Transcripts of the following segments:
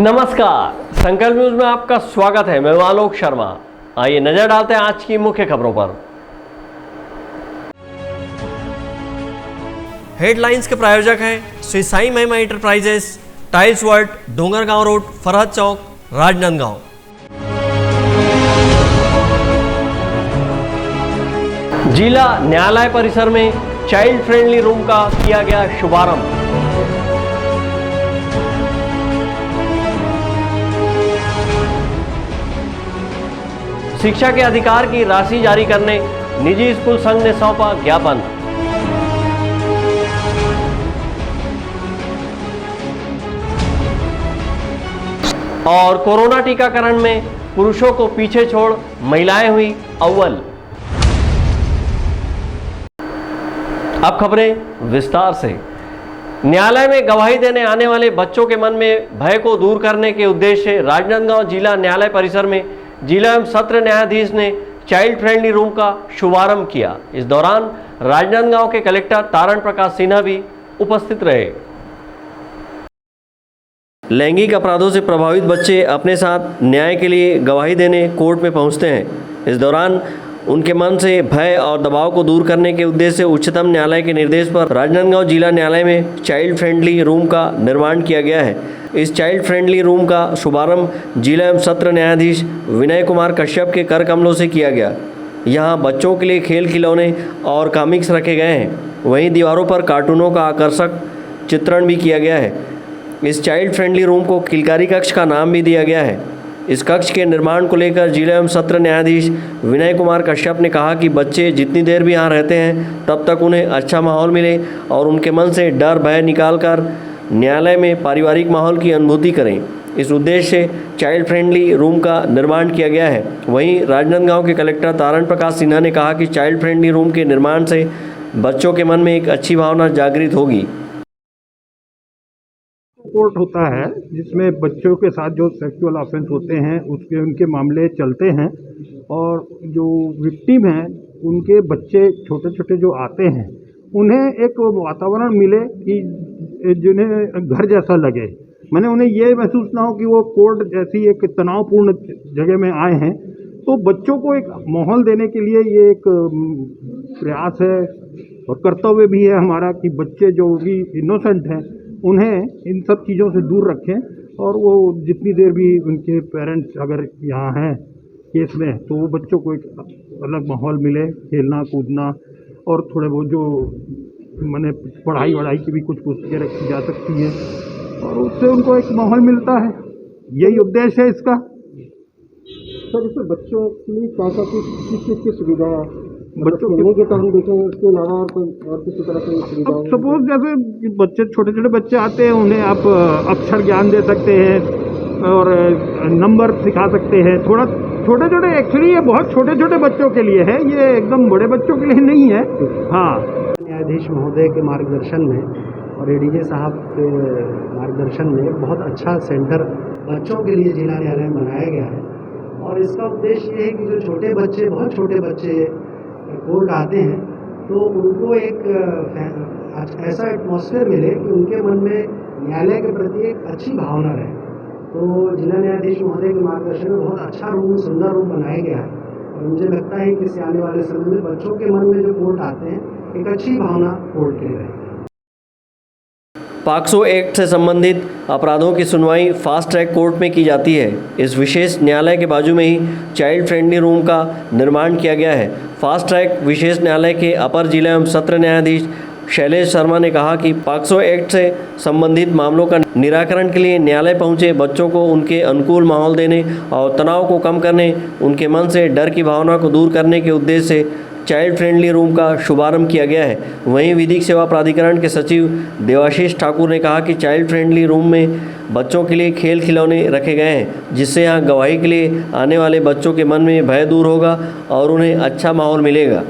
नमस्कार, संकल्प न्यूज में आपका स्वागत है। मैं आलोक शर्मा। आइए नजर डालते हैं आज की मुख्य खबरों पर। हेडलाइंस के प्रायोजक हैं Shri Sai Mahima enterprises, tiles world, Dongargaon road, Farhad Chowk, Rajnandgaon. जिला न्यायालय परिसर में चाइल्ड फ्रेंडली रूम का किया गया शुभारंभ। शिक्षा के अधिकार की राशि जारी करने निजी स्कूल संघ ने सौंपा ज्ञापन। और कोरोना टीकाकरण में पुरुषों को पीछे छोड़ महिलाएं हुई अव्वल। अब खबरें विस्तार से। न्यायालय में गवाही देने आने वाले बच्चों के मन में भय को दूर करने के उद्देश्य से राजनांदगांव जिला न्यायालय परिसर में जिला एवं सत्र न्यायाधीश ने चाइल्ड फ्रेंडली रूम का शुभारंभ किया। इस दौरान राजनांदगांव के कलेक्टर तारण प्रकाश सिन्हा भी उपस्थित रहे। लैंगिक अपराधों से प्रभावित बच्चे अपने साथ न्याय के लिए गवाही देने कोर्ट में पहुंचते हैं। इस दौरान उनके मन से भय और दबाव को दूर करने के उद्देश्य से उच्चतम न्यायालय के निर्देश पर राजनांदगांव जिला न्यायालय में चाइल्ड फ्रेंडली रूम का निर्माण किया गया है। इस चाइल्ड फ्रेंडली रूम का शुभारंभ जिला एवं सत्र न्यायाधीश विनय कुमार कश्यप के कर कमलों से किया गया। यहाँ बच्चों के लिए खेल खिलौने और कॉमिक्स रखे गए हैं। वहीं दीवारों पर कार्टूनों का आकर्षक चित्रण भी किया गया है। इस चाइल्ड फ्रेंडली रूम को किलकारी कक्ष का नाम भी दिया गया है। इस कक्ष के निर्माण को लेकर जिला एवं सत्र न्यायाधीश विनय कुमार कश्यप ने कहा कि बच्चे जितनी देर भी यहाँ रहते हैं तब तक उन्हें अच्छा माहौल मिले और उनके मन से डर भय निकालकर न्यायालय में पारिवारिक माहौल की अनुभूति करें। इस उद्देश्य से चाइल्ड फ्रेंडली रूम का निर्माण किया गया है। वहीं राजनांदगांव के कलेक्टर तारण प्रकाश सिन्हा ने कहा कि चाइल्ड फ्रेंडली रूम के निर्माण से बच्चों के मन में एक अच्छी भावना जागृत होगी। कोर्ट होता है जिसमें बच्चों के साथ जो सेक्सुअल ऑफेंस होते हैं उसके उनके मामले चलते हैं और जो विक्टिम हैं उनके बच्चे छोटे छोटे जो आते हैं उन्हें एक वातावरण मिले कि जिन्हें घर जैसा लगे। मैंने उन्हें ये महसूस ना हो कि वो कोर्ट जैसी एक तनावपूर्ण जगह में आए हैं। तो बच्चों को एक माहौल देने के लिए ये एक प्रयास है और कर्तव्य भी है हमारा कि बच्चे जो भी इनोसेंट हैं उन्हें इन सब चीज़ों से दूर रखें और वो जितनी देर भी उनके पेरेंट्स अगर यहाँ हैं केस में तो वो बच्चों को एक अलग माहौल मिले, खेलना कूदना और थोड़े बहुत जो मैंने पढ़ाई वढ़ाई की भी कुछ पुस्तकें रखी जा सकती हैं और उससे उनको एक माहौल मिलता है। यही उद्देश्य है इसका। सर, इसमें बच्चों के लिए क्या क्या किस सुविधा है? बच्चों के तो हम देखेंगे, उसके अलावा और किसी तरह की सुविधा? अब सपोज जैसे बच्चे छोटे छोटे बच्चे आते हैं उन्हें आप अक्षर ज्ञान दे सकते हैं और नंबर सिखा सकते हैं। थोड़ा छोटे छोटे, एक्चुअली ये बहुत छोटे छोटे बच्चों के लिए है, ये एकदम बड़े बच्चों के लिए नहीं है। हाँ, न्यायाधीश महोदय के मार्गदर्शन में और एडीजे साहब के मार्गदर्शन में बहुत अच्छा सेंटर बच्चों के लिए जिला न्यायालय में बनाया गया है। और इसका उद्देश्य ये है कि जो छोटे बच्चे, बहुत छोटे बच्चे कोर्ट आते हैं तो उनको एक ऐसा एटमॉस्फेयर मिले कि उनके मन में न्यायालय के प्रति एक अच्छी भावना रहे। तो जिला न्यायाधीश महोदय के मार्गदर्शन में बहुत अच्छा रूम, सुंदर रूम बनाया गया है और मुझे लगता है कि इससे आने वाले समय में बच्चों के मन में जो कोर्ट आते हैं एक अच्छी भावना कोर्ट के लिए रहेगी। पॉक्सो एक्ट से संबंधित अपराधों की सुनवाई फास्ट ट्रैक कोर्ट में की जाती है। इस विशेष न्यायालय के बाजू में ही चाइल्ड फ्रेंडली रूम का निर्माण किया गया है। फास्ट ट्रैक विशेष न्यायालय के अपर जिला एवं सत्र न्यायाधीश शैलेश शर्मा ने कहा कि पॉक्सो एक्ट से संबंधित मामलों का निराकरण के लिए न्यायालय पहुंचे बच्चों को उनके अनुकूल माहौल देने और तनाव को कम करने, उनके मन से डर की भावना को दूर करने के उद्देश्य से चाइल्ड फ्रेंडली रूम का शुभारंभ किया गया है। वहीं विधिक सेवा प्राधिकरण के सचिव देवाशीष ठाकुर ने कहा कि चाइल्ड फ्रेंडली रूम में बच्चों के लिए खेल खिलौने रखे गए हैं जिससे यहाँ गवाही के लिए आने वाले बच्चों के मन में भय दूर होगा और उन्हें अच्छा माहौल मिलेगा।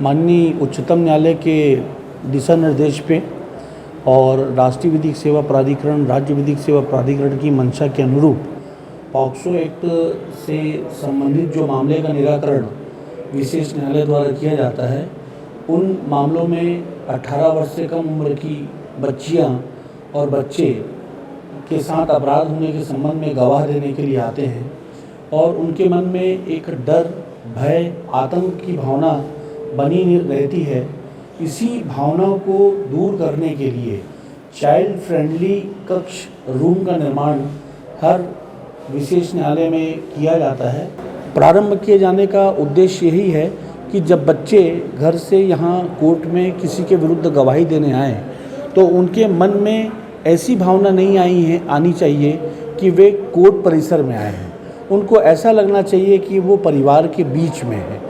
माननीय उच्चतम न्यायालय के दिशा निर्देश पे और राष्ट्रीय विधिक सेवा प्राधिकरण, राज्य विधिक सेवा प्राधिकरण की मंशा के अनुरूप पॉक्सो एक्ट से संबंधित जो मामले का निराकरण विशेष न्यायालय द्वारा किया जाता है उन मामलों में 18 वर्ष से कम उम्र की बच्चियां और बच्चे के साथ अपराध होने के संबंध में गवाह देने के लिए आते हैं और उनके मन में एक डर, भय, आतंक की भावना बनी रहती है। इसी भावना को दूर करने के लिए चाइल्ड फ्रेंडली कक्ष रूम का निर्माण हर विशेष न्यायालय में किया जाता है। प्रारंभ किए जाने का उद्देश्य यही है कि जब बच्चे घर से यहाँ कोर्ट में किसी के विरुद्ध गवाही देने आए तो उनके मन में ऐसी भावना नहीं आनी चाहिए कि वे कोर्ट परिसर में आए हैं। उनको ऐसा लगना चाहिए कि वो परिवार के बीच में है।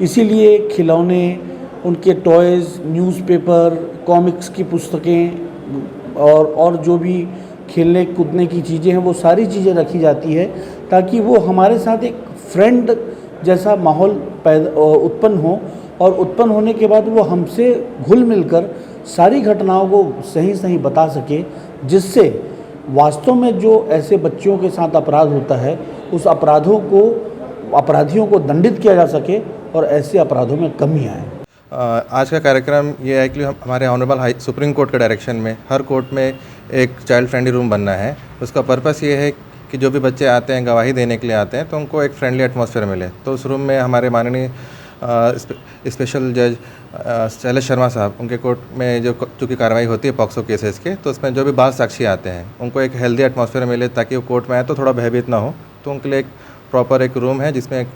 इसीलिए खिलौने, उनके टॉयज़, न्यूज़पेपर, कॉमिक्स की पुस्तकें और जो भी खेलने कूदने की चीज़ें हैं वो सारी चीज़ें रखी जाती है ताकि वो हमारे साथ एक फ्रेंड जैसा माहौल उत्पन्न हो और उत्पन्न होने के बाद वो हमसे घुल मिलकर सारी घटनाओं को सही बता सके, जिससे वास्तव में जो ऐसे बच्चों के साथ अपराध होता है उस अपराधियों को दंडित किया जा सके और ऐसे अपराधों में कमी आए। आज का कार्यक्रम ये है कि हमारे ऑनरेबल सुप्रीम कोर्ट के डायरेक्शन में हर कोर्ट में एक चाइल्ड फ्रेंडली रूम बनना है। उसका पर्पस ये है कि जो भी बच्चे आते हैं गवाही देने के लिए आते हैं तो उनको एक फ्रेंडली एटमॉस्फेयर मिले। तो उस रूम में हमारे माननीय स्पेशल जज शैलेश शर्मा साहब, उनके कोर्ट में जो की कार्रवाई होती है पॉक्सो केसेस के, तो उसमें जो भी बाल साक्षी आते हैं उनको एक हेल्दी एटमॉस्फेयर मिले ताकि वो कोर्ट में आए तो थोड़ा भयभीत ना हो। तो उनके लिए एक प्रॉपर एक रूम है जिसमें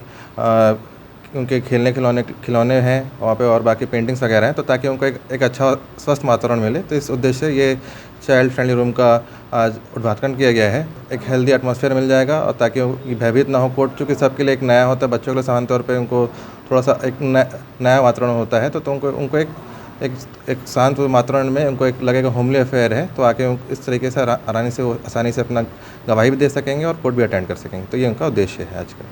उनके खिलौने हैं वहाँ पे और बाकी पेंटिंग्स वगैरह हैं, तो ताकि उनको एक अच्छा स्वस्थ वातावरण मिले। तो इस उद्देश्य से ये चाइल्ड फ्रेंडली रूम का आज उद्घाटन किया गया है। एक हेल्दी एटमॉस्फेयर मिल जाएगा और ताकि वो भयभीत ना हो। कोर्ट चूँकि सबके लिए एक नया होता है, बच्चों के लिए सामान्य तौर पे उनको थोड़ा सा एक नया वातावरण होता है, तो उनको एक शांत वातावरण में उनको एक लगेगा होमली अफेयर है, तो आके इस तरीके से आसानी से अपना गवाही भी दे सकेंगे और कोर्ट भी अटेंड कर सकेंगे। तो ये उनका उद्देश्य है आज का।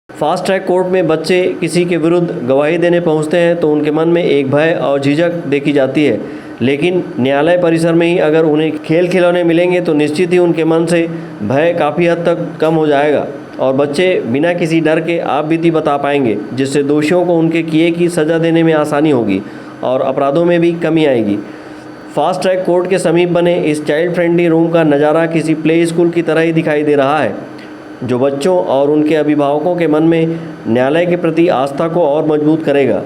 फास्ट ट्रैक कोर्ट में बच्चे किसी के विरुद्ध गवाही देने पहुंचते हैं तो उनके मन में एक भय और झिझक देखी जाती है, लेकिन न्यायालय परिसर में ही अगर उन्हें खेल खिलौने मिलेंगे तो निश्चित ही उनके मन से भय काफ़ी हद तक कम हो जाएगा और बच्चे बिना किसी डर के आप बीती बता पाएंगे, जिससे दोषियों को उनके किए की सज़ा देने में आसानी होगी और अपराधों में भी कमी आएगी। फास्ट ट्रैक कोर्ट के समीप बने इस चाइल्ड फ्रेंडली रूम का नज़ारा किसी प्ले स्कूल की तरह ही दिखाई दे रहा है, जो बच्चों और उनके अभिभावकों के मन में न्यायालय के प्रति आस्था को और मजबूत करेगा।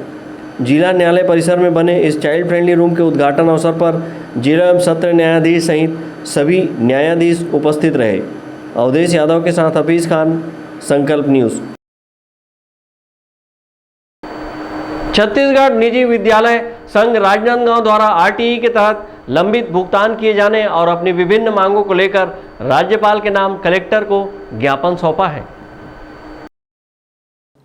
जिला न्यायालय परिसर में बने इस चाइल्ड फ्रेंडली रूम के उद्घाटन अवसर पर जिला एवं सत्र न्यायाधीश सहित सभी न्यायाधीश उपस्थित रहे। अवधेश यादव के साथ हफीज़ खान, संकल्प न्यूज़। छत्तीसगढ़ निजी विद्यालय संघ राजनांदगांव द्वारा आरटीई के तहत लंबित भुगतान किए जाने और अपनी विभिन्न मांगों को लेकर राज्यपाल के नाम कलेक्टर को ज्ञापन सौंपा है।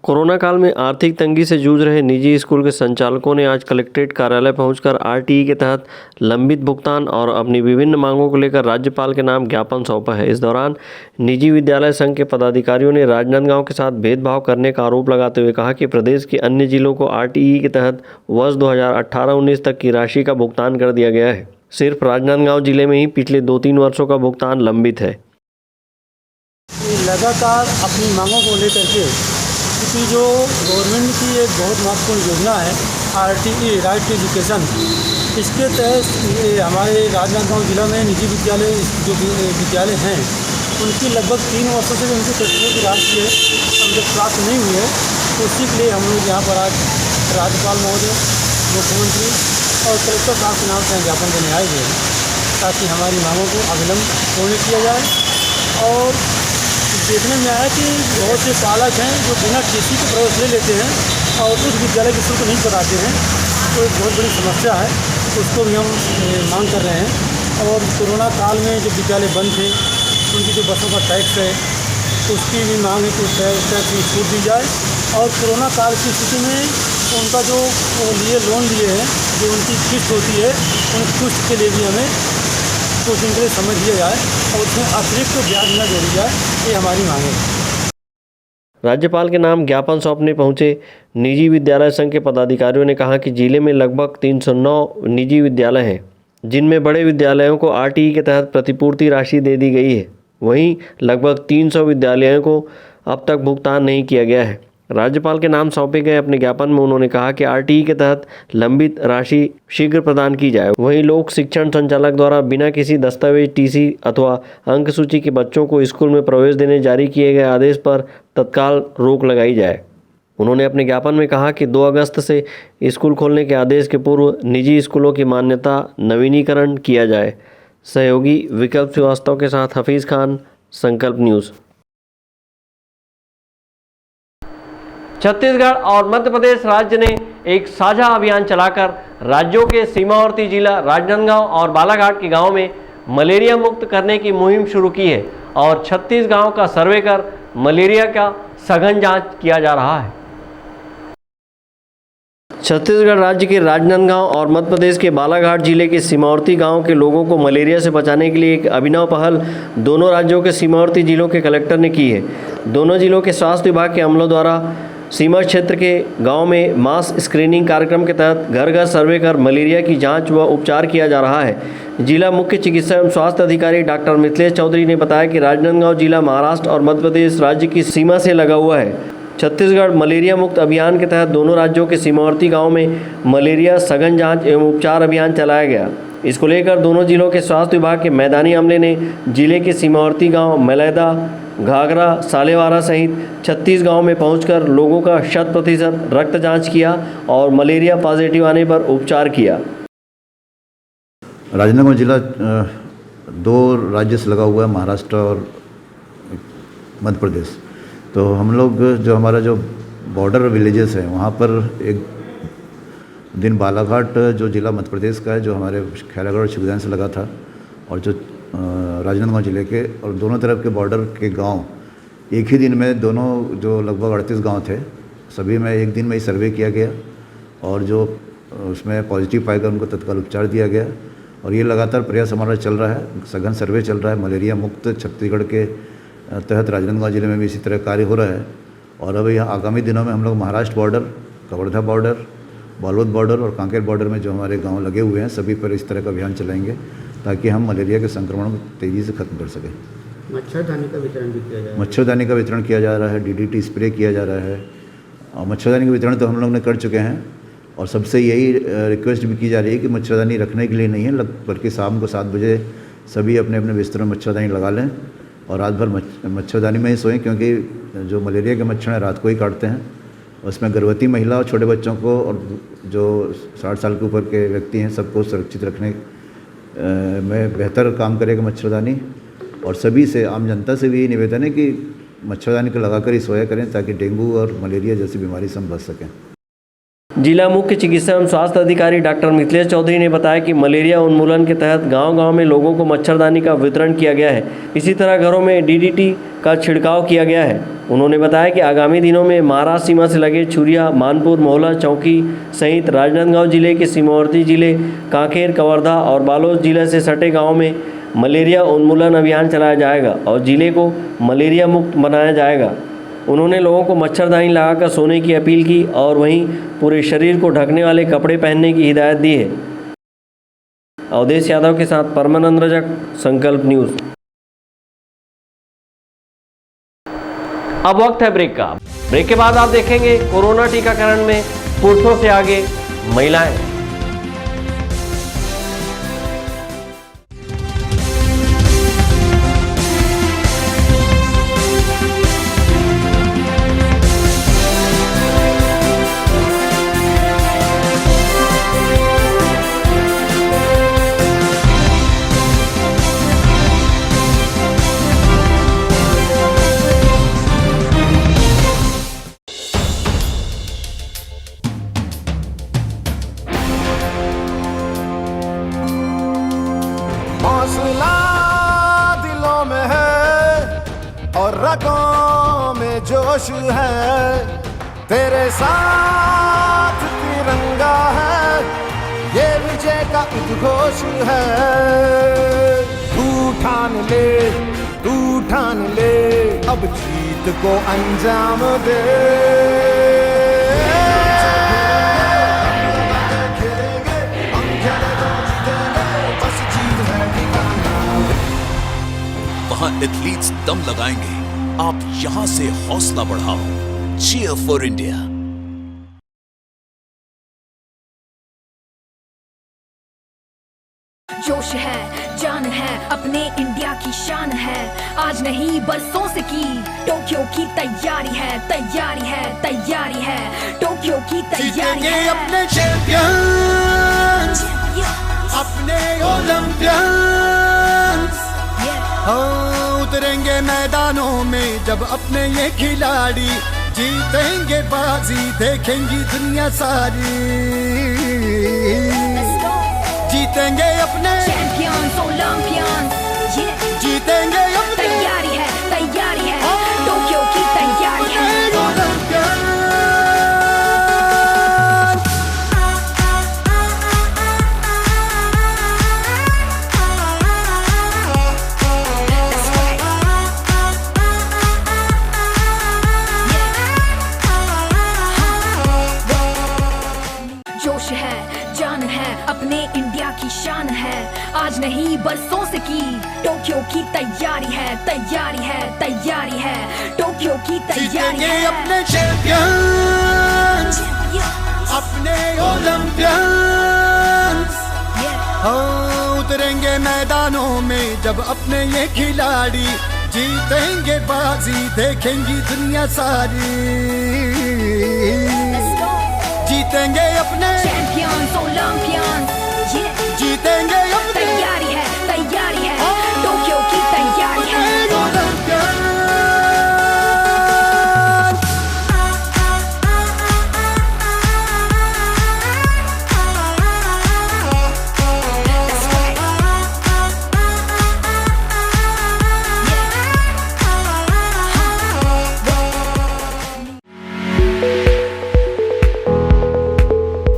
कोरोना काल में आर्थिक तंगी से जूझ रहे निजी स्कूल के संचालकों ने आज कलेक्ट्रेट कार्यालय पहुंचकर आरटीई के तहत लंबित भुगतान और अपनी विभिन्न मांगों को लेकर राज्यपाल के नाम ज्ञापन सौंपा है। इस दौरान निजी विद्यालय संघ के पदाधिकारियों ने राजनांदगांव के साथ भेदभाव करने का आरोप लगाते हुए कहा कि प्रदेश के अन्य जिलों को आरटीई के तहत वर्ष 2018-19 तक की राशि का भुगतान कर दिया गया है। सिर्फ राजनांदगांव जिले में ही पिछले 2-3 वर्षों का भुगतान लंबित है। लगातार अपनी मांगों को लेकर के क्योंकि जो गवर्नमेंट की एक बहुत महत्वपूर्ण योजना है आरटीई, राइट टू एजुकेशन, इसके तहत हमारे राजनांदगांव जिला में निजी विद्यालय जो विद्यालय हैं उनकी लगभग 3 वर्षों से उनकी कक्षों की राशि अब जब प्राप्त नहीं हुई है, तो उसी के लिए हम लोग यहाँ पर आज राज्यपाल महोदय, मुख्यमंत्री और कलेक्टर साहब के नाम से ज्ञापन देने आए हुए हैं ताकि हमारी मांगों को अविलंब पूर्ण किया जाए। और देखने में आया कि बहुत से पालक हैं जो बिना टीसी के प्रवेश ले लेते हैं और उस विद्यालय की शुल्क नहीं बताते हैं, तो एक बहुत बड़ी समस्या है, उसको भी हम मांग कर रहे हैं। और कोरोना काल में जब विद्यालय बंद थे उनकी जो बसों का टैक्स है उसकी भी मांग है कि उस टैक्स में छूट दी जाए। और कोरोना काल की स्थिति में उनका जो लोन लिए हैं, जो उनकी किस्त होती है, उन किस्त के लिए भी हमें कुछ दिन के लिए समझ लिया जाए और उसमें अतिरिक्त ब्याज न जोड़ी जाए, ये हमारी मांग है। राज्यपाल के नाम ज्ञापन सौंपने पहुंचे निजी विद्यालय संघ के पदाधिकारियों ने कहा कि जिले में लगभग 309 निजी विद्यालय हैं, जिनमें बड़े विद्यालयों को आरटीई के तहत प्रतिपूर्ति राशि दे दी गई है। वहीं लगभग 300 विद्यालयों को अब तक भुगतान नहीं किया गया है। राज्यपाल के नाम सौंपे गए अपने ज्ञापन में उन्होंने कहा कि आरटीई के तहत लंबित राशि शीघ्र प्रदान की जाए। वहीं लोक शिक्षण संचालक द्वारा बिना किसी दस्तावेज, टीसी अथवा अंक सूची के बच्चों को स्कूल में प्रवेश देने जारी किए गए आदेश पर तत्काल रोक लगाई जाए। उन्होंने अपने ज्ञापन में कहा कि 2 अगस्त से स्कूल खोलने के आदेश के पूर्व निजी स्कूलों की मान्यता नवीनीकरण किया जाए। सहयोगी विकल्प श्रीवास्तव के साथ हफीज़ खान, संकल्प न्यूज़। छत्तीसगढ़ और मध्य प्रदेश राज्य ने एक साझा अभियान चलाकर राज्यों के सीमावर्ती जिला राजनांदगांव और बालाघाट के गांवों में मलेरिया मुक्त करने की मुहिम शुरू की है और 36 गांवों का सर्वे कर मलेरिया का सघन जांच किया जा रहा है। छत्तीसगढ़ राज्य के राजनांदगांव और मध्य प्रदेश के बालाघाट जिले के सीमावर्ती गांवों के लोगों को मलेरिया से बचाने के लिए एक अभिनव पहल दोनों राज्यों के सीमावर्ती जिलों के कलेक्टर ने की है। दोनों जिलों के स्वास्थ्य विभाग के अमलों द्वारा सीमा क्षेत्र के गांव में मास स्क्रीनिंग कार्यक्रम के तहत घर घर सर्वे कर मलेरिया की जांच व उपचार किया जा रहा है। जिला मुख्य चिकित्सा एवं स्वास्थ्य अधिकारी डॉक्टर मिथिलेश चौधरी ने बताया कि राजनांदगांव जिला महाराष्ट्र और मध्य प्रदेश राज्य की सीमा से लगा हुआ है। छत्तीसगढ़ मलेरिया मुक्त अभियान के तहत दोनों राज्यों के सीमावर्ती गाँव में मलेरिया सघन जाँच एवं उपचार अभियान चलाया गया। इसको लेकर दोनों जिलों के स्वास्थ्य विभाग के मैदानी अमले ने जिले के सीमावर्ती गाँव मलैदा, घाघरा, सालेवारा सहित 36 गांव में पहुंचकर लोगों का 100% रक्त जांच किया और मलेरिया पॉजिटिव आने पर उपचार किया। राजनांदगांव जिला 2 राज्य से लगा हुआ है, महाराष्ट्र और मध्य प्रदेश। तो हम लोग जो हमारा जो बॉर्डर विलेजेस है वहाँ पर एक दिन बालाघाट जो ज़िला मध्य प्रदेश का है, जो हमारे खैरागढ़ और शिवदान से लगा था, और जो राजनांदगांव जिले के और दोनों तरफ के बॉर्डर के गांव एक ही दिन में, दोनों जो लगभग 38 गांव थे, सभी में एक दिन में ही सर्वे किया गया और जो उसमें पॉजिटिव पाएगा उनको तत्काल उपचार दिया गया। और ये लगातार प्रयास हमारा चल रहा है, सघन सर्वे चल रहा है। मलेरिया मुक्त छत्तीसगढ़ के तहत राजनांदगांव जिले में भी इसी तरह कार्य हो रहा है। और अब यहाँ आगामी दिनों में हम लोग Maharashtra border, Kawardha border, Balod border और कांकेर बॉर्डर में जो हमारे गांव लगे हुए हैं, सभी पर इस तरह का अभियान चलाएंगे ताकि हम मलेरिया के संक्रमण को तेज़ी से ख़त्म कर सकें। मच्छरदानी का वितरण भी किया जा रहा है। मच्छरदानी का वितरण किया जा रहा है, DDT स्प्रे किया जा रहा है। और मच्छरदानी का वितरण तो हम लोग ने कर चुके हैं और सबसे यही रिक्वेस्ट भी की जा रही है कि मच्छरदानी रखने के लिए नहीं है, बल्कि शाम को 7 बजे सभी अपने अपने बिस्तर में मच्छरदानी लगा लें और रात भर मच्छरदानी में ही सोएं, क्योंकि जो मलेरिया के मच्छर हैं रात को ही काटते हैं। उसमें गर्भवती महिला और छोटे बच्चों को और जो 60 साल के ऊपर के व्यक्ति हैं सबको सुरक्षित रखने में बेहतर काम करेगा मच्छरदानी। और सभी से, आम जनता से भी निवेदन है कि मच्छरदानी को लगाकर ही सोया करें ताकि डेंगू और मलेरिया जैसी बीमारी से हम बच सकें। जिला मुख्य चिकित्सा एवं स्वास्थ्य अधिकारी डॉक्टर मिथिलेश चौधरी ने बताया कि मलेरिया उन्मूलन के तहत गांव-गांव में लोगों को मच्छरदानी का वितरण किया गया है। इसी तरह घरों में DDT का छिड़काव किया गया है। उन्होंने बताया कि आगामी दिनों में महाराष्ट्र सीमा से लगे छुरिया, मानपुर, मोहला, चौकी सहित राजनांदगांव जिले के सीमावर्ती जिले कांकेर, कवर्धा और बालोद जिले से सटे गाँव में मलेरिया उन्मूलन अभियान चलाया जाएगा और जिले को मलेरिया मुक्त बनाया जाएगा। उन्होंने लोगों को मच्छरदानी लगाकर सोने की अपील की और वहीं पूरे शरीर को ढकने वाले कपड़े पहनने की हिदायत दी है। अवधेश यादव के साथ परमानंद रजक, संकल्प न्यूज़। अब वक्त है ब्रेक का। ब्रेक के बाद आप देखेंगे कोरोना टीकाकरण में पुरुषों से आगे महिलाएं। हौसला दिलों में है और रगों में जोश है, तेरे साथ तिरंगा है, ये विजय का उद्घोष है। तू ठान ले अब जीत को अंजाम दे। वहाँ एथलीट्स दम लगाएंगे, आप यहाँ से हौसला बढ़ाओ। cheer for India. जोश है, जान है, अपने इंडिया की शान है, आज नहीं बरसों से की टोक्यो की तैयारी है, तैयारी है, तैयारी है, टोक्यो की तैयारी है। अपने चैंपियंस, अपने ओलंपियंस, हाँ उतरेंगे मैदानों में जब अपने ये खिलाड़ी जीतेंगे बाजी, देखेंगी दुनिया सारी, जीतेंगे अपने चैंपियंस, ओलंपियंस, जीतेंगे अपने, तैयारी है, टोक्यो की तैयारी है। जोश है, जान है, अपने इंडिया की शान है, आज नहीं बरसों से की टोक्यो की तैयारी है, तैयारी है, तैयारी है, टोक्यो की तैयारी है। अपने चैंपियंस, अपने ओलंपियंस, हाँ उतरेंगे मैदानों में जब अपने ये खिलाड़ी जीतेंगे बाजी, देखेंगी दुनिया सारी, जीतेंगे अपने चैंपियंस, ओलंपियंस, जीतेंगे अपने, तैयारी है, टोक्यो की तैयारी है।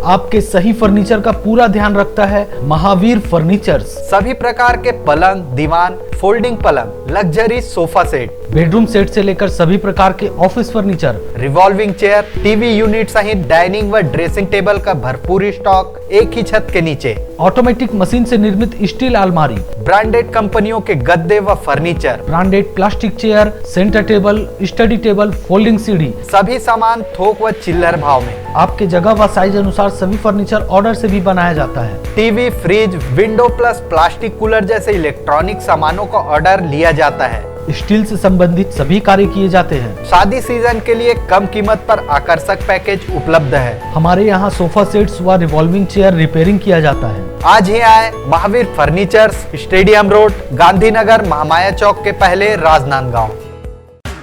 आपके सही फर्नीचर का पूरा ध्यान रखता है महावीर फर्नीचर्स। सभी प्रकार के पलंग, दीवान, फोल्डिंग पलंग, luxury sofa set, bedroom set से लेकर सभी प्रकार के office furniture, revolving chair, TV unit सहित डाइनिंग व ड्रेसिंग टेबल का भरपूर स्टॉक एक ही छत के नीचे। ऑटोमेटिक मशीन से निर्मित स्टील अलमारी, ब्रांडेड कंपनियों के गद्दे व furniture, branded plastic chair, centre table, study table, folding सीढ़ी, सभी सामान थोक व चिल्लर भाव में। आपके जगह व साइज अनुसार सभी फर्नीचर ऑर्डर से भी बनाया जाता है। TV, fridge, window plus plastic cooler जैसे इलेक्ट्रॉनिक सामानों का ऑर्डर लिया जाता है। स्टील से संबंधित सभी कार्य किए जाते हैं। शादी सीजन के लिए कम कीमत पर आकर्षक पैकेज उपलब्ध है। हमारे यहाँ सोफा सेट्स व रिवॉल्विंग चेयर रिपेयरिंग किया जाता है। आज ही आए Mahavir furnitures, stadium road, Gandhinagar, Mahamaya Chowk के पहले, राजनांदगांव।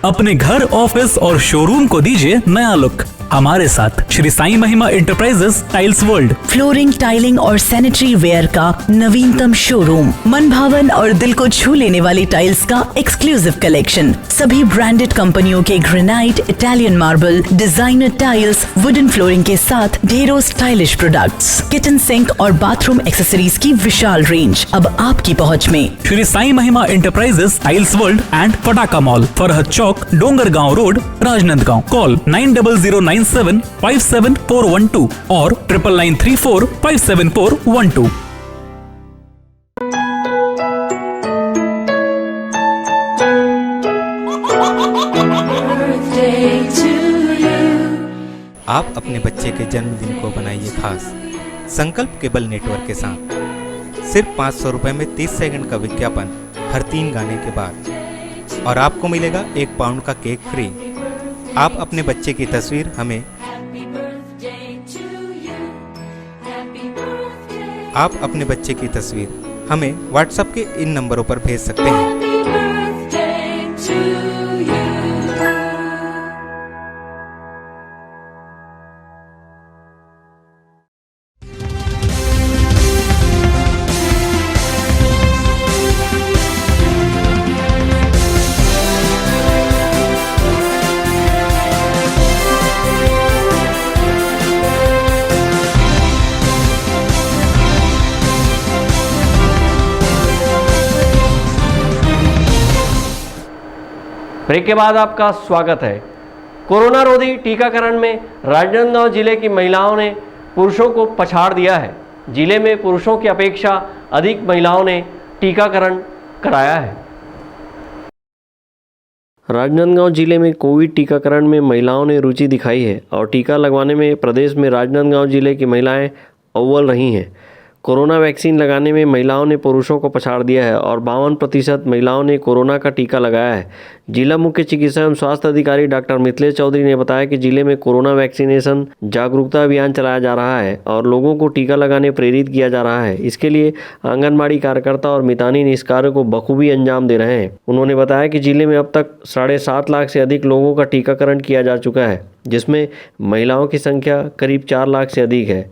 अपने घर, ऑफिस और शोरूम को दीजिए नया लुक हमारे साथ Shri Sai Mahima enterprises tiles world. Flooring, tiling और सैनिटरी वेयर का नवीनतम शोरूम, मन भावन और दिल को छू लेने वाली टाइल्स का एक्सक्लूसिव कलेक्शन, सभी ब्रांडेड कंपनियों के granite, Italian marble, designer tiles, wooden flooring के साथ ढेरों स्टाइलिश प्रोडक्ट्स, किचन सिंक और बाथरूम एक्सेसरीज की विशाल रेंज अब आपकी पहुंच में। Shri Sai Mahima enterprises tiles world and Pataka mall, Farhad Chowk, Dongargaon road, Rajnandgaon. Call 9009975412 और 9934574412। आप अपने बच्चे के जन्मदिन को बनाइए खास संकल्प केबल नेटवर्क के साथ। सिर्फ 500 रुपए में 30 सेकंड का विज्ञापन हर 3 गाने के बाद, और आपको मिलेगा 1 पाउंड का केक फ्री। आप अपने बच्चे की तस्वीर हमें व्हाट्सएप के इन नंबरों पर भेज सकते हैं। ब्रेक के बाद आपका स्वागत है। कोरोना रोधी टीकाकरण में राजनांदगांव जिले की महिलाओं ने पुरुषों को पछाड़ दिया है। जिले में पुरुषों की अपेक्षा अधिक महिलाओं ने टीकाकरण कराया है। राजनांदगांव जिले में कोविड टीकाकरण में महिलाओं ने रुचि दिखाई है और टीका लगवाने में प्रदेश में राजनांदगांव जिले की महिलाएं अव्वल रही हैं। कोरोना वैक्सीन लगाने में महिलाओं ने पुरुषों को पछाड़ दिया है और 52% महिलाओं ने कोरोना का टीका लगाया है। जिला मुख्य चिकित्सा एवं स्वास्थ्य अधिकारी डॉक्टर मिथिलेश चौधरी ने बताया कि जिले में कोरोना वैक्सीनेशन जागरूकता अभियान चलाया जा रहा है और लोगों को टीका लगाने प्रेरित किया जा रहा है। इसके लिए आंगनबाड़ी कार्यकर्ता और मितानिन इस कार्य को बखूबी अंजाम दे रहे हैं। उन्होंने बताया कि जिले में अब तक 7.5 लाख से अधिक लोगों का टीकाकरण किया जा चुका है, जिसमें महिलाओं की संख्या करीब 4 लाख से अधिक है।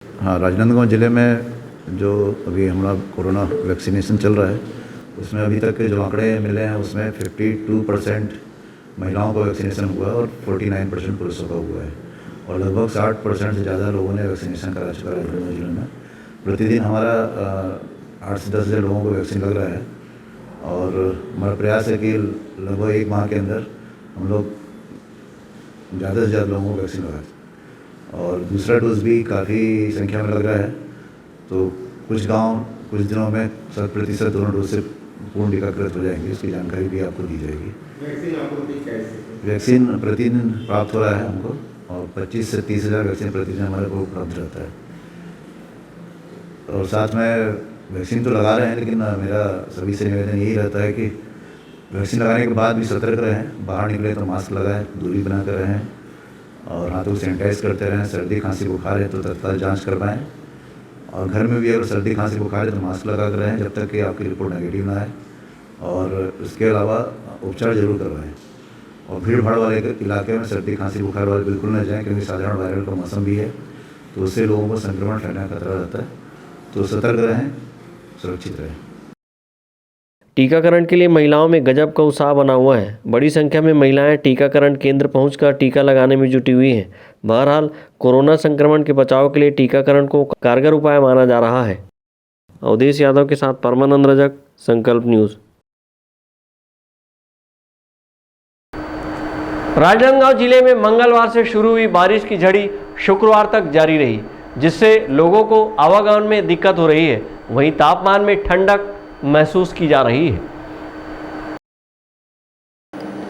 हाँ, राजनांदगांव ज़िले में जो अभी हमारा कोरोना वैक्सीनेशन चल रहा है उसमें अभी तक के जो आंकड़े मिले हैं उसमें 52% महिलाओं का वैक्सीनेशन हुआ है और 49% पुरुषों का हुआ है और लगभग 60% से ज़्यादा लोगों ने वैक्सीनेशन करा चुका है राजनांदगांव जिले में। प्रतिदिन हमारा 8 से 10 हज़ार लोगों को वैक्सीन लग रहा है और हमारा प्रयास है कि लगभग 1 माह के अंदर हम लोग ज़्यादा से ज़्यादा लोगों को वैक्सीन लगाएं और दूसरा डोज भी काफ़ी संख्या में लग रहा है। तो कुछ गांव कुछ दिनों में 100% दोनों डोज से पूर्ण टीकाकृत हो जाएंगे, इसकी जानकारी भी आपको दी जाएगी। वैक्सीन प्रतिदिन प्राप्त हो रहा है हमको और 25 से 30 हज़ार वैक्सीन प्रतिदिन हमारे को उपलब्ध रहता है और साथ में वैक्सीन तो लगा रहे हैं, लेकिन मेरा सभी से निवेदन यही रहता है कि वैक्सीन लगाने के बाद भी सतर्क रहें, बाहर निकले तो मास्क लगाएं, दूरी बना कर रहें और हाथों को सैनिटाइज करते रहें। सर्दी खांसी बुखार है तो तत्काल जांच करवाएं और घर में भी अगर सर्दी खांसी बुखार है तो मास्क लगा कर रहें जब तक कि आपकी रिपोर्ट नेगेटिव ना आए और इसके अलावा उपचार जरूर करवाएं और भीड़ भाड़ वाले इलाके में सर्दी खांसी बुखार वाले बिल्कुल न जाएं क्योंकि साधारण वायरल का मौसम भी है तो उससे लोगों को संक्रमण फैलने का खतरा रहता है। तो सतर्क रहें, सुरक्षित रहें। टीकाकरण के लिए महिलाओं में गजब का उत्साह बना हुआ है। बड़ी संख्या में महिलाएं टीकाकरण केंद्र पहुंचकर टीका लगाने में जुटी हुई हैं। बहरहाल कोरोना संक्रमण के बचाव के लिए टीकाकरण को कारगर उपाय माना जा रहा है। अवधेश यादव के साथ परमानंद रजक, संकल्प न्यूज़। राजनांदगांव जिले में मंगलवार से शुरू हुई बारिश की झड़ी शुक्रवार तक जारी रही, जिससे लोगों को आवागमन में दिक्कत हो रही है। वहीं तापमान में ठंडक महसूस की जा रही है।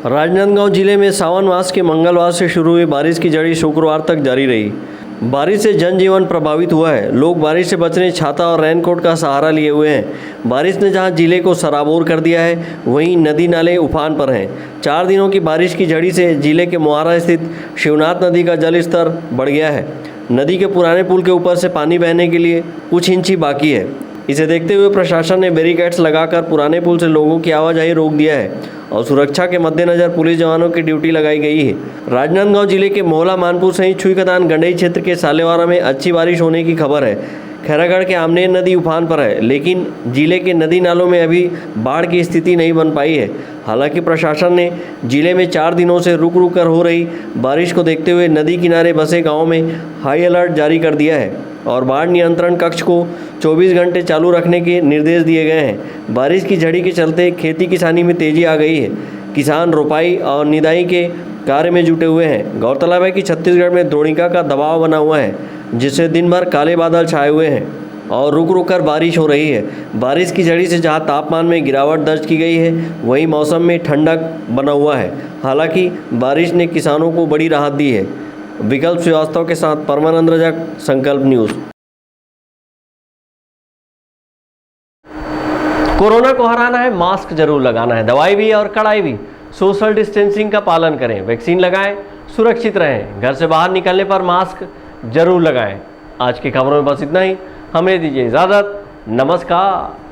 राजनांदगांव जिले में सावन मास के मंगलवार से शुरू हुई बारिश की झड़ी शुक्रवार तक जारी रही। बारिश से जनजीवन प्रभावित हुआ है। लोग बारिश से बचने छाता और रेनकोट का सहारा लिए हुए हैं। बारिश ने जहां जिले को सराबोर कर दिया है, वहीं नदी नाले उफान पर हैं। 4 दिनों की बारिश की झड़ी से जिले के मोहारा स्थित शिवनाथ नदी का जल स्तर बढ़ गया है। नदी के पुराने पुल के ऊपर से पानी बहने के लिए कुछ इंच ही बाकी है। इसे देखते हुए प्रशासन ने बैरिकेड्स लगाकर पुराने पुल से लोगों की आवाजाही रोक दिया है और सुरक्षा के मद्देनजर पुलिस जवानों की ड्यूटी लगाई गई है। राजनांदगांव जिले के मोहला मानपुर सहित छुईकतान गंडई क्षेत्र के सालेवारा में अच्छी बारिश होने की खबर है। खैरागढ़ के आमनेर नदी उफान पर है, लेकिन जिले के नदी नालों में अभी बाढ़ की स्थिति नहीं बन पाई है। हालांकि प्रशासन ने जिले में 4 दिनों से रुक रुक कर हो रही बारिश को देखते हुए नदी किनारे बसे गाँव में हाई अलर्ट जारी कर दिया है और बाढ़ नियंत्रण कक्ष को 24 घंटे चालू रखने के निर्देश दिए गए हैं। बारिश की झड़ी के चलते खेती किसानी में तेजी आ गई है। किसान रोपाई और निदाई के कार्य में जुटे हुए हैं। गौरतलब है कि छत्तीसगढ़ में द्रोणिका का दबाव बना हुआ है, जिससे दिन भर काले बादल छाए हुए हैं और रुक रुक कर बारिश हो रही है। बारिश की झड़ी से जहां तापमान में गिरावट दर्ज की गई है, वहीं मौसम में ठंडक बना हुआ है। हालांकि बारिश ने किसानों को बड़ी राहत दी है। विकल्प श्रीवास्तव के साथ परमानंद रजक, संकल्प न्यूज़। कोरोना को हराना है, मास्क जरूर लगाना है, दवाई भी और कड़ाई भी। सोशल डिस्टेंसिंग का पालन करें, वैक्सीन लगाएं, सुरक्षित रहें। घर से बाहर निकलने पर मास्क जरूर लगाएं। आज की खबरों में बस इतना ही। हमें दीजिए इजाज़त। नमस्कार।